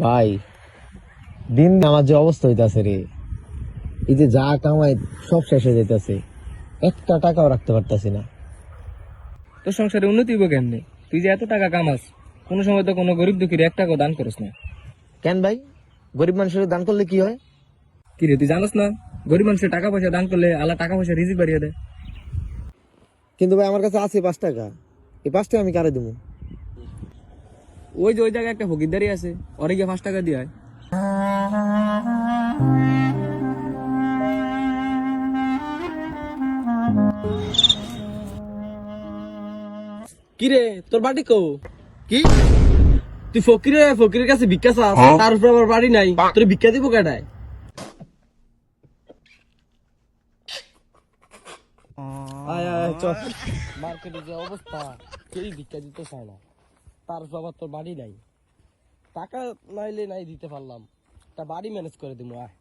ভাই দিন আমার যে অবস্থা হইতাছে রে, এই যে যা কামাই সব শেষ হয়ে যাইতাছে, একটা টাকাও রাখতে পারতাছি না। তোর সংসারে উন্নতি হইব কেমনে? তুই যে এত টাকা কামাস, কোনো সময় তো কোনো গরিব দুঃখীর এক টাকাও দান করিস না। কেন ভাই, গরিব মানুষের দান করলে কি হয়? কি রে, তুই জানাস না? গরিব মানুষের টাকা পয়সা দান করলে আল্লাহ টাকা পয়সা রিজিক বাড়িয়ে দেয়। কিন্তু ভাই আমার কাছে আছে 5 টাকা, এই 5 টাকা আমি কারে দেবো? ওই যে ওই জায়গায় একটা ফকিরদারি আছে, ওরে গিয়ে 5 টাকা দিয়ে আয়। কিরে, তোর বাড়ি কো? কি? তুই ফকিরের কাছে ভিক্ষা চাস, তার উপর আবার বাড়ি নাই, তোর ভিক্ষা দিব কেডায়? আয় আয় চল। মার্কেটে যে অবস্থা, কেউ ভিক্ষা দিতে চায় না, তার উপর আবার তোর বাড়ি নাই। টাকা নাইলে নাই দিতে পারলাম, তা বাড়ি ম্যানেজ করে দিব। আয়।